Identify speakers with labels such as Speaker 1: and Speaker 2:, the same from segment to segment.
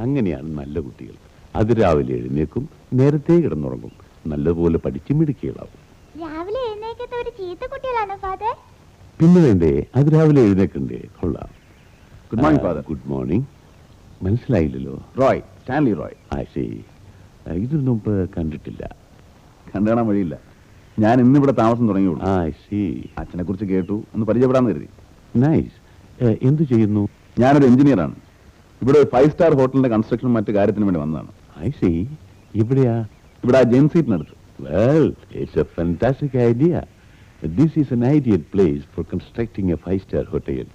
Speaker 1: അങ്ങനെയാണ് നല്ല കുട്ടികൾ. അതിരാവിലെ എഴുന്നേക്കും, നേരത്തെ കിടന്നുറങ്ങും, നല്ലതുപോലെ പഠിച്ച് മിടുക്കികളാവും.
Speaker 2: രാവിലെ എഴുന്നേക്കത്തെ ഒരു ചീത്ത കുട്ടികളാണ് ഫാദർ.
Speaker 1: പിന്നെ വേണ്ടേ അതിരാവിലെ എഴുന്നേക്കണ്ടേ? കൊള്ളാം.
Speaker 3: Good morning father.
Speaker 1: Good morning. മനസ്സിലായില്ലല്ലോ?
Speaker 3: Roy, Stanley Roy.
Speaker 1: ശരി, ഇതിനു മുമ്പ് കണ്ടിട്ടില്ല.
Speaker 3: കണ്ടുകാണാൻ വഴിയില്ല. ഞാൻ ഇന്നിവിടെ താമസം തുടങ്ങിയുള്ളൂ.
Speaker 1: അച്ഛനെ
Speaker 3: കുറിച്ച് കേട്ടു, ഒന്ന് പരിചയപ്പെടാന്ന് കരുതി.
Speaker 1: നൈസ്. എന്തു ചെയ്യുന്നു?
Speaker 3: ഞാനൊരു എഞ്ചിനീയറാണ്. ഇവിടെ 5 സ്റ്റാർ ഹോട്ടലിന്റെ കൺസ്ട്രക്ഷനും മറ്റു കാര്യത്തിനും വേണ്ടി വന്നതാണ്.
Speaker 1: ഇവിടെയാ?
Speaker 3: ഇവിടെ ജെയിംസീറ്റിനടുത്ത്.
Speaker 1: Well, it's a fantastic idea. This is an ideal place for constructing a 5-star hotel.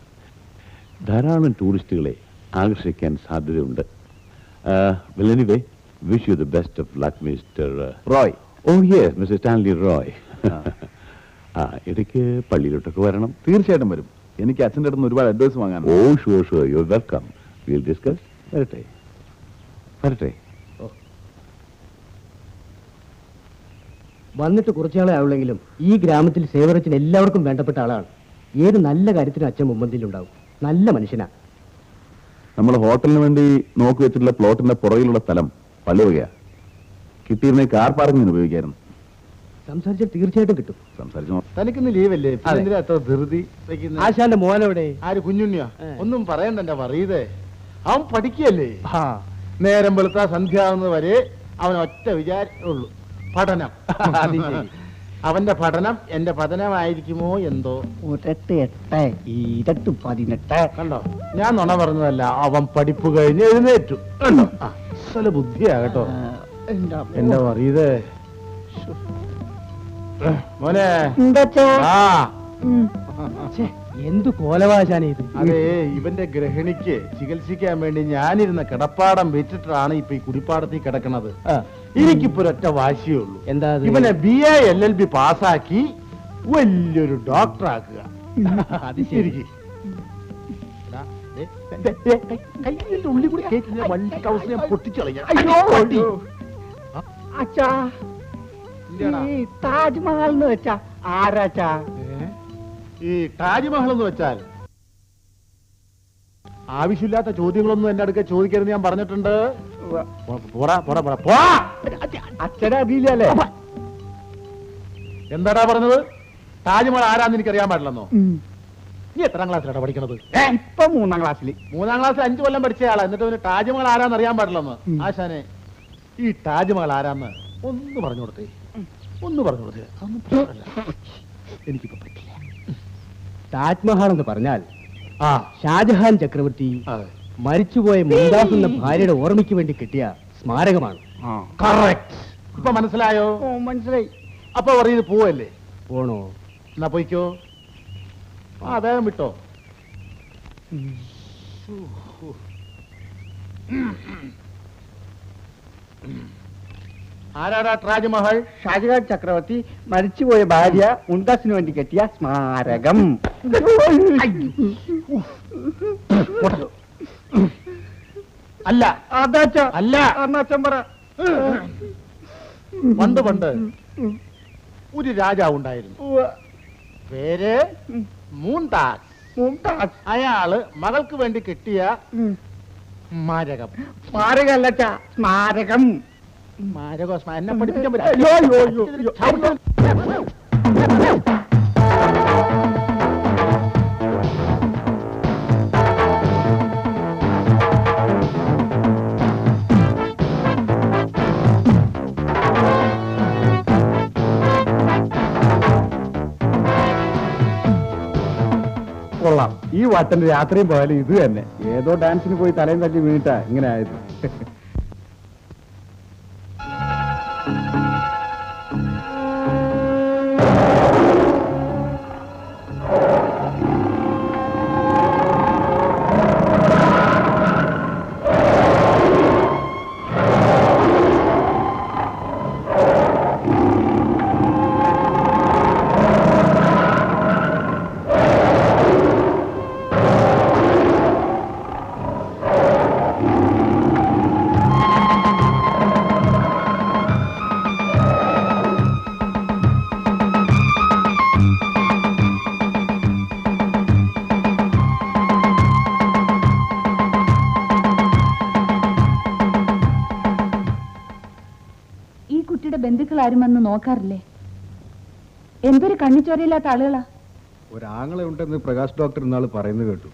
Speaker 1: ധാരാളം ടൂറിസ്റ്റുകളെ ആകർഷിക്കാൻ സാധ്യതയുണ്ട്. Well, anyway, wish you the best of luck, Mr.
Speaker 3: Roy.
Speaker 1: Oh, yes, Mr. Stanley Roy. ഇടയ്ക്ക് പള്ളിയിലോട്ടൊക്കെ വരണം.
Speaker 3: തീർച്ചയായിട്ടും വരും. എനിക്ക് അച്ഛൻ്റെ അടുത്ത് ഒരുപാട് അഡ്വൈസ് വാങ്ങാൻ.
Speaker 1: Oh, sure, you're welcome. We'll discuss. വരട്ടെ.
Speaker 4: വന്നിട്ട് കുറച്ചാളെ ആവുള്ളെങ്കിലും ഈ ഗ്രാമത്തിൽ സേവനത്തിന് എല്ലാവർക്കും വേണ്ടപ്പെട്ട ആളാണ്. ഏത് നല്ല കാര്യത്തിനും അച്ഛൻ മുമ്പന്തിയിലുണ്ടാവും. നല്ല മനുഷ്യനാ.
Speaker 3: നമ്മൾ ഹോട്ടലിന് വേണ്ടി നോക്കി വെച്ചിട്ടുള്ള പ്ലോട്ടിന്റെ പുറകിലുള്ള സ്ഥലം പള്ളി വകയാ. കിട്ടിയിരുന്ന കാർ പാർക്കിങ്ങിന് ഉപയോഗിക്കായിരുന്നു.
Speaker 4: സംസാരിച്ചാൽ തീർച്ചയായിട്ടും കിട്ടും.
Speaker 3: സംസാരിച്ചു.
Speaker 5: തനിക്കിന്ന് ലീവല്ലേ? എത്ര ധൃതി.
Speaker 4: ആശാന്റെ മോനെവിടെ?
Speaker 5: ആര്? കുഞ്ഞുണ്ണിയാ? ഒന്നും പറയണ്ട എന്റെ പറയതേ. അവൻ പഠിക്കല്ലേ. നേരം വെളുത്ത സന്ധ്യാവുന്നത് വരെ അവൻ ഒറ്റ വിചാരമുള്ളൂ, പഠനം. അവന്റെ പഠനം എന്റെ പതനമായിരിക്കുമോ എന്തോ.
Speaker 4: 18
Speaker 5: കണ്ടോ, ഞാൻ നുണ പറഞ്ഞതല്ല. അവൻ പഠിപ്പ് കഴിഞ്ഞ് എഴുന്നേറ്റു. കണ്ടോ, അസല ബുദ്ധിയാകട്ടോ എന്റെ പറയതേ. മോനെ,
Speaker 4: എന്തു കോലവാശാനെ ഇത്.
Speaker 5: അതെ, ഇവന്റെ ഗ്രഹിണിക്ക് ചികിത്സിക്കാൻ വേണ്ടി ഞാനിരുന്ന കിടപ്പാടം വിറ്റിട്ടാണ് ഇപ്പൊ ഈ കുടിപ്പാടത്തിൽ കിടക്കണത്. എനിക്കിപ്പോ ഒരൊറ്റ വാശിയേ ഉള്ളൂ.
Speaker 4: എന്താ?
Speaker 5: ഇവനെ BA LLB പാസ്സാക്കി വലിയൊരു ഡോക്ടർ ആക്കുക.
Speaker 4: അത് ശരി.
Speaker 5: ഉള്ളി കൂടി വണ്ടി കൗസ് ഞാൻ പൊട്ടിച്ചളഞ്ഞ.
Speaker 4: താജ്മഹൽ എന്ന് വെച്ചാ ആരാച്ചാ?
Speaker 5: ഈ താജ്മഹൽ എന്ന് വെച്ചാൽ ആവശ്യമില്ലാത്ത ചോദ്യങ്ങളൊന്നും എന്റെ അടുക്ക ചോദിക്കരുത് ഞാൻ പറഞ്ഞിട്ടുണ്ട്.
Speaker 4: അച്ഛനറിയില്ലല്ലേ?
Speaker 5: എന്താടാ പറഞ്ഞത്? താജ്മഹൽ ആരാന്ന് എനിക്കറിയാൻ പാടില്ലെന്നോ? നീ എത്രാം ക്ലാസ്സിലാടാ പഠിക്കണത്?
Speaker 4: ഇപ്പൊ 3ാം ക്ലാസ്സിൽ.
Speaker 5: 3ാം ക്ലാസ്സിൽ 5 കൊല്ലം പഠിച്ച ആളാ. എന്നിട്ട് അവന് താജ്മഹൽ ആരാന്ന് അറിയാൻ പാടില്ലെന്ന്. ആശാനെ, ഈ താജ്മഹൽ ആരാന്ന് ഒന്ന് പറഞ്ഞു കൊടുത്തേ. ഒന്ന് പറഞ്ഞു കൊടുത്തേ. എനിക്കിപ്പോ പറ്റില്ല.
Speaker 4: താജ്മഹൽ എന്ന് പറഞ്ഞാൽ ഷാജഹാൻ ചക്രവർത്തി മരിച്ചുപോയ മുംതാസ് എന്ന ഭാര്യയുടെ ഓർമ്മയ്ക്ക് വേണ്ടി കിട്ടിയ സ്മാരകമാണ്.
Speaker 5: ഇപ്പൊ മനസ്സിലായോ?
Speaker 4: മനസ്സിലായി.
Speaker 5: അപ്പൊ പറയുന്നത് പോവല്ലേ?
Speaker 4: പോണോ?
Speaker 5: എന്നാ പോയിക്കോ. വേഗം വിട്ടോ. ആരാടാ താജ്മഹൽ?
Speaker 4: ഷാജഹാൻ ചക്രവർത്തി മരിച്ചുപോയ ഭാര്യ മുംതാസിന് വേണ്ടി കെട്ടിയ സ്മാരകം.
Speaker 5: അല്ല,
Speaker 4: അല്ല.
Speaker 5: പറ. പണ്ട് ഒരു രാജാവ് ഉണ്ടായിരുന്നു. പേര് മുംതാസ്. അയാള് മകൾക്ക് വേണ്ടി കെട്ടിയ സ്മാരകം.
Speaker 4: സ്മാരകമല്ല, സ്മാരകം.
Speaker 5: എന്നെ പഠിപ്പിക്കാൻ പറ്റും.
Speaker 3: കൊള്ളാം. ഈ വട്ടന്റെ രാത്രിയും പോയാലും ഇത് തന്നെ. ഏതോ ഡാൻസിന് പോയി തലയും തല്ലി വീണിട്ടാ ഇങ്ങനെ ആയത്.
Speaker 6: നിങ്ങളുടെ ബന്ധുക്കൾ ആരും വന്ന് നോക്കാറില്ലേ? എന്തൊരു കണ്ണിച്ചോരയില്ലാത്ത ആളുകളാ.
Speaker 7: ഒരാങ്ങളെ ഉണ്ടെന്ന് പ്രകാശ് ഡോക്ടർ ഇന്നാള് പറയുന്നത് കേട്ടു.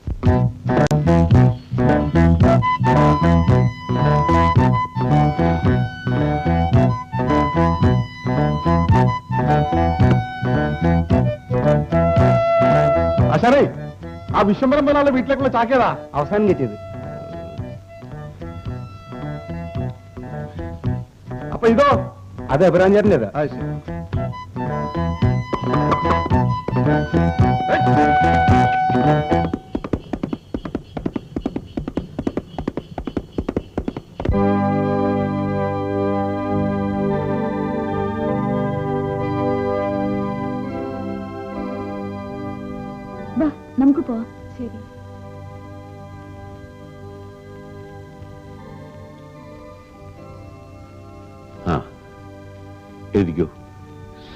Speaker 5: ആശാരേ, ആ വിശ്വംബരം പോലുള്ള വീട്ടിലേക്കുള്ള ചാക്കേതാ
Speaker 4: അവസാനം കെട്ടിയത്.
Speaker 5: അപ്പൊ ഇതോ?
Speaker 7: അത് എബ്രാഞ്ചേട്ടൻ്റെതാ.
Speaker 6: വാ, നമുക്ക് പോവാം. ശരി.
Speaker 1: ആ, എഴുതിക്കോ.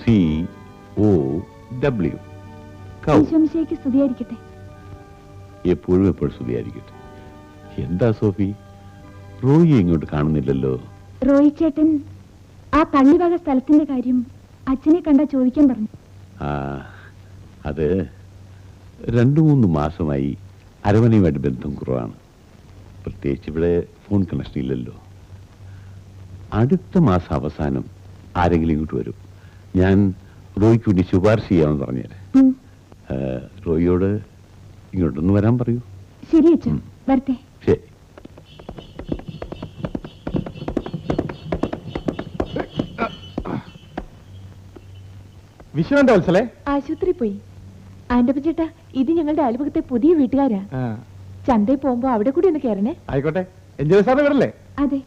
Speaker 1: COW.
Speaker 6: ഈശോമിശിഹായ്ക്ക് സ്തുതിയായിരിക്കട്ടെ.
Speaker 1: എപ്പോഴും സ്തുതിയായിരിക്കട്ടെ. എന്താ സോഫി, റോയിയെ ഇങ്ങോട്ട് കാണുന്നില്ലല്ലോ?
Speaker 6: റോയി ചേട്ടൻ ആ പള്ളിവക സ്ഥലത്തിന്റെ കാര്യം അച്ഛനെ കണ്ടാ ചോദിക്കാൻ പറഞ്ഞു.
Speaker 1: ആ, അത് 2-3 മാസമായി അരവണയുമായിട്ട് ബന്ധം കുറവാണ്. പ്രത്യേകിച്ച് ഇവിടെ ഫോൺ കണക്ഷൻ ഇല്ലല്ലോ. അടുത്ത മാസം അവസാനം ആരെങ്കിലും ഇങ്ങോട്ട് വരും. ഞാൻ റോയിക്ക് വേണ്ടി ശുപാർശ ചെയ്യാമെന്ന് പറഞ്ഞേരെ. റോയിയോട് ഇങ്ങോട്ടൊന്ന് വരാൻ പറയൂ.
Speaker 6: ശരി അച്ഛാ, വരട്ടെ.
Speaker 1: ശരി.
Speaker 5: വിശ്വന്റെ വത്സലേ?
Speaker 8: ആശുപത്രി പോയി. ആന്റപ്പ ചേട്ടാ, ഇത് ഞങ്ങളുടെ അയൽപക്കത്തെ പുതിയ വീട്ടുകാരാ. ചന്തയിൽ പോകുമ്പോ അവിടെ കൂടി ഒന്ന് കയറണേ.
Speaker 5: ആയിക്കോട്ടെ. എൻജോയ് സാറിന് വരല്ലേ?
Speaker 6: അതെ.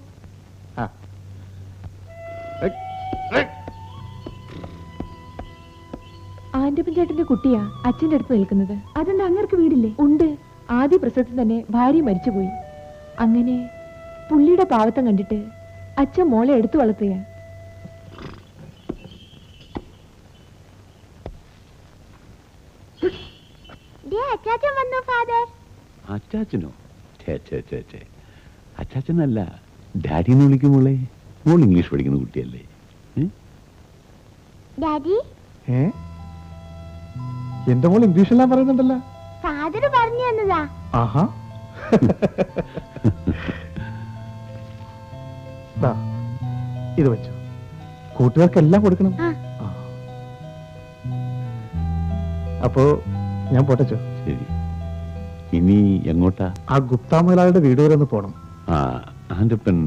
Speaker 8: ആന്റപ്പൻ ചേട്ടന്റെ കുട്ടിയാ അച്ഛന്റെ അടുത്ത് നിൽക്കുന്നത്.
Speaker 6: അതെന്താ, അങ്ങർക്ക് വീടില്ലേ?
Speaker 8: ഉണ്ട്. ആദ്യ പ്രസവത്തിൽ തന്നെ ഭാര്യ മരിച്ചുപോയി. അങ്ങനെ പുള്ളിയുടെ പാവത്തം കണ്ടിട്ട് അച്ഛൻ മോളെ എടുത്തു വളർത്തുക.
Speaker 2: അച്ചാച്ചൻ വന്നു ഫാദർ.
Speaker 1: അച്ചാച്ചനോ? അച്ചാച്ചനല്ല, ഡാഡിന്ന് വിളിക്കുമ്പോളേ. മോൾ ഇംഗ്ലീഷ് പഠിക്കുന്ന കുട്ടിയല്ലേ?
Speaker 2: ഡാഡി,
Speaker 5: എന്റെ മോൾ ഇംഗ്ലീഷെല്ലാം പറയുന്നുണ്ടല്ലോ.
Speaker 2: ഫാദർ പറഞ്ഞു തന്നതാ.
Speaker 5: ആഹാ. ഇത് വെച്ചു. കൂട്ടുകാർക്കെല്ലാം കൊടുക്കണം. അപ്പോ ഞാൻ പോട്ടച്ചോ?
Speaker 1: ശരി. ഇനി എങ്ങോട്ടാ?
Speaker 5: ആ ഗുപ്ത മുതലാളിയുടെ വീട് വരെ ഒന്ന് പോണം.
Speaker 1: ആ, ആന്റപ്പൻ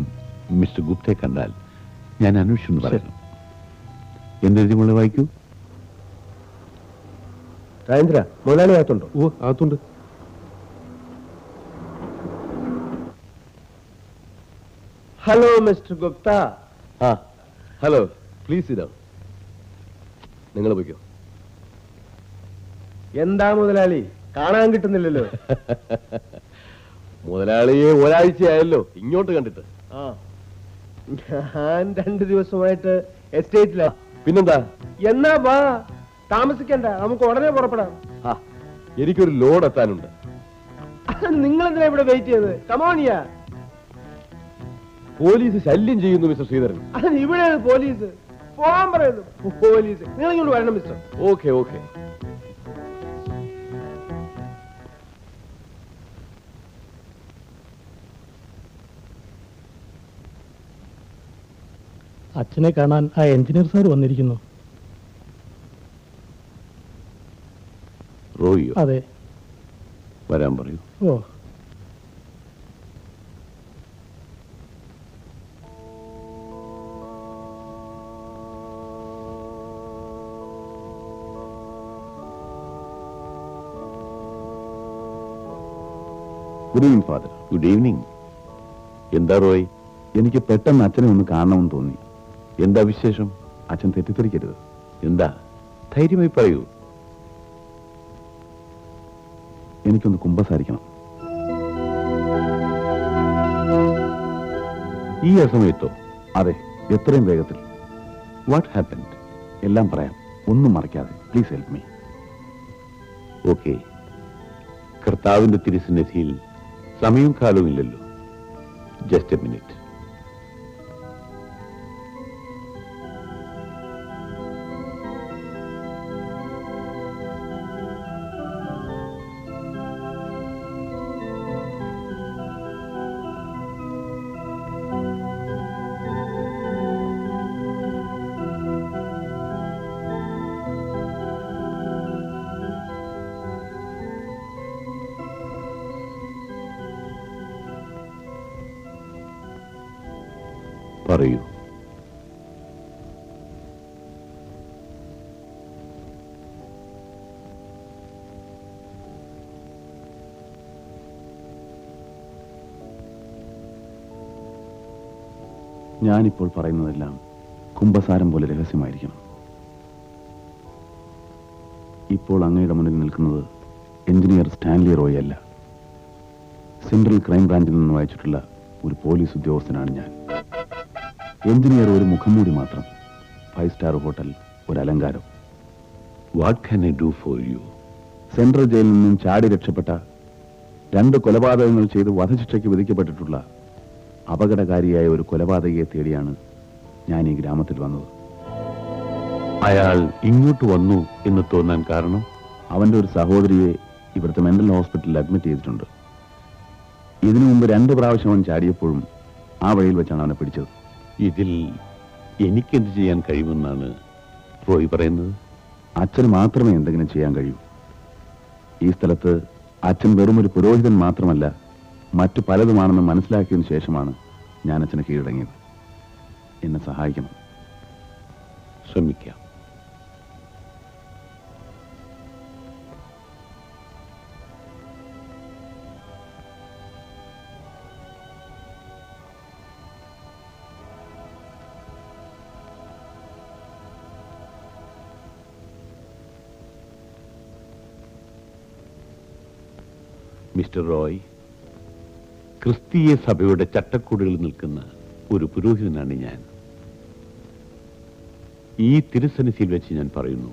Speaker 1: മിസ്റ്റർ ഗുപ്തയെ കണ്ടാൽ ഞാൻ അന്വേഷിച്ചു പറയുന്നു. എന്തെഴുതി മോളെ വായിക്കൂ.
Speaker 7: രാജേന്ദ്ര, മുതലാളി അകത്തുണ്ടോ? ഓ, അകത്തുണ്ട്.
Speaker 4: Hello mister Gupta.
Speaker 7: ആ, ഹലോ, പ്ലീസ് ഇതാണ്. നിങ്ങൾ പോയിക്കോ.
Speaker 4: എന്താ മുതലാളി, കാണാൻ കിട്ടുന്നില്ലല്ലോ?
Speaker 7: മുതലാളിയെ ഒരാഴ്ചയായല്ലോ ഇങ്ങോട്ട് കണ്ടിട്ട്.
Speaker 4: ആ, ഞാൻ 2 ദിവസമായിട്ട് എസ്റ്റേറ്റിലാ.
Speaker 7: പിന്നെന്താ?
Speaker 4: എന്നാ വാ, താമസിക്കണ്ട, നമുക്ക് ഉടനെ പുറപ്പെടാം.
Speaker 7: ആ, എനിക്കൊരു ലോഡ് എത്താനുണ്ട്.
Speaker 4: നിങ്ങൾ എന്തിനാ ഇവിടെ വെയിറ്റ് ചെയ്തത്? കമോണിയാ.
Speaker 7: പോലീസ് ശല്യം ചെയ്യുന്നു മിസ്റ്റർ ശ്രീധരൻ.
Speaker 4: ഇവിടെയാണ് പോലീസ്. പോകാൻ പറയുന്നു. പോലീസ്, നിങ്ങൾ ഇങ്ങോട്ട് വരണം മിസ്റ്റർ.
Speaker 7: Okay okay.
Speaker 5: അച്ഛനെ കാണാൻ ആ എഞ്ചിനീയർ സാർ വന്നിരിക്കുന്നു.
Speaker 1: റോയിയോ?
Speaker 5: അതെ.
Speaker 1: വരാൻ പറയൂ.
Speaker 5: ഓ,
Speaker 3: good evening father.
Speaker 1: Good evening. എന്താ റോയ്?
Speaker 3: എനിക്ക് പെട്ടെന്ന് അച്ഛനെ ഒന്ന് കാണണമെന്ന് തോന്നി.
Speaker 1: എന്താ വിശേഷം?
Speaker 3: അച്ഛൻ തെറ്റിദ്ധരിക്കരുത്.
Speaker 1: എന്താ? ധൈര്യമായി പറയൂ.
Speaker 3: എനിക്കൊന്ന് കുമ്പസാരിക്കണം.
Speaker 1: ഈ അസമയത്തോ?
Speaker 3: അതെ, എത്രയും വേഗത്തിൽ.
Speaker 1: What happened?
Speaker 3: എല്ലാം പറയാം, ഒന്നും മറയ്ക്കാതെ. Please help me.
Speaker 1: ഓക്കെ. കർത്താവിന്റെ തിരുസന്നിധിയിൽ സമയവും കാലവും ഇല്ലല്ലോ. Just a minute. പറയൂ.
Speaker 3: ഞാനിപ്പോൾ പറയുന്നതെല്ലാം കുംഭസാരം പോലെ രഹസ്യമായിരിക്കണം. ഇപ്പോൾ അങ്ങയുടെ മുന്നിൽ നിൽക്കുന്നത് എഞ്ചിനീയർ സ്റ്റാൻലി റോയ് അല്ല, സെൻട്രൽ ക്രൈം ബ്രാഞ്ചിൽ നിന്ന് വായിച്ചിട്ടുള്ള ഒരു പോലീസ് ഉദ്യോഗസ്ഥനാണ് ഞാൻ. എഞ്ചിനീയർ ഒരു മുഖംമൂടി മാത്രം, 5 സ്റ്റാർ ഹോട്ടൽ ഒരു അലങ്കാരം.
Speaker 1: What can I do for you?
Speaker 3: Central ജയിലിൽ നിന്നും ചാടി രക്ഷപ്പെട്ട 2 കൊലപാതകങ്ങൾ ചെയ്ത് വധശിക്ഷയ്ക്ക് വിധിക്കപ്പെട്ടിട്ടുള്ള അപകടകാരിയായ ഒരു കൊലപാതകയെ തേടിയാണ് ഞാൻ ഈ ഗ്രാമത്തിൽ വന്നത്.
Speaker 1: അയാൾ ഇങ്ങോട്ട് വന്നു എന്ന് തോന്നാൻ കാരണം?
Speaker 3: അവന്റെ ഒരു സഹോദരിയെ ഇവിടുത്തെ മെന്റൽ ഹോസ്പിറ്റലിൽ അഡ്മിറ്റ് ചെയ്തിട്ടുണ്ട്. ഇതിനു മുമ്പ് 2 പ്രാവശ്യം അവൻ ചാടിയപ്പോഴും ആ വഴിയിൽ വെച്ചാണ് അവനെ പിടിച്ചത്.
Speaker 1: ഇതിൽ എനിക്കെന്ത് ചെയ്യാൻ കഴിയുമെന്നാണ് റോയ് പറയുന്നത്?
Speaker 3: അച്ഛന് മാത്രമേ എന്തെങ്കിലും ചെയ്യാൻ കഴിയൂ. ഈ സ്ഥലത്ത് അച്ഛൻ വെറും ഒരു പുരോഹിതൻ മാത്രമല്ല, മറ്റു പലതുമാണെന്ന് മനസ്സിലാക്കിയതിനു ശേഷമാണ് ഞാൻ അച്ഛനെ കീഴടങ്ങിയത്. എന്നെ സഹായിക്കണം.
Speaker 1: ശ്രമിക്കാം. മിസ്റ്റർ റോയ്, ക്രിസ്തീയ സഭയുടെ ചട്ടക്കൂടുകളിൽ നിൽക്കുന്ന ഒരു പുരോഹിതനാണ് ഞാൻ. ഈ തിരുസന്നിധിയിൽ വെച്ച് ഞാൻ പറയുന്നു,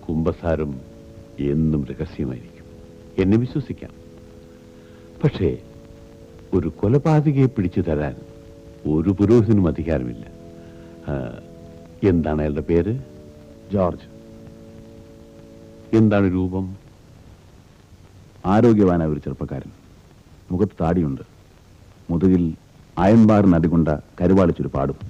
Speaker 1: കുംഭസാരം എന്നും രഹസ്യമായിരിക്കും. എന്നെ വിശ്വസിക്കാം. പക്ഷേ ഒരു കൊലപാതകയെ പിടിച്ചു തരാൻ ഒരു പുരോഹിതനും അധികാരമില്ല. എന്താണ് അയാളുടെ പേര്?
Speaker 3: ജോർജ്.
Speaker 1: എന്താണ് രൂപം?
Speaker 3: ആരോഗ്യവാനായ ഒരു ചെറുപ്പക്കാരൻ. മുഖത്ത് താടിയുണ്ട്. മുതുകിൽ അയൻബാർ നടി കൊണ്ട കരുവാളിച്ചൊരു പാടും.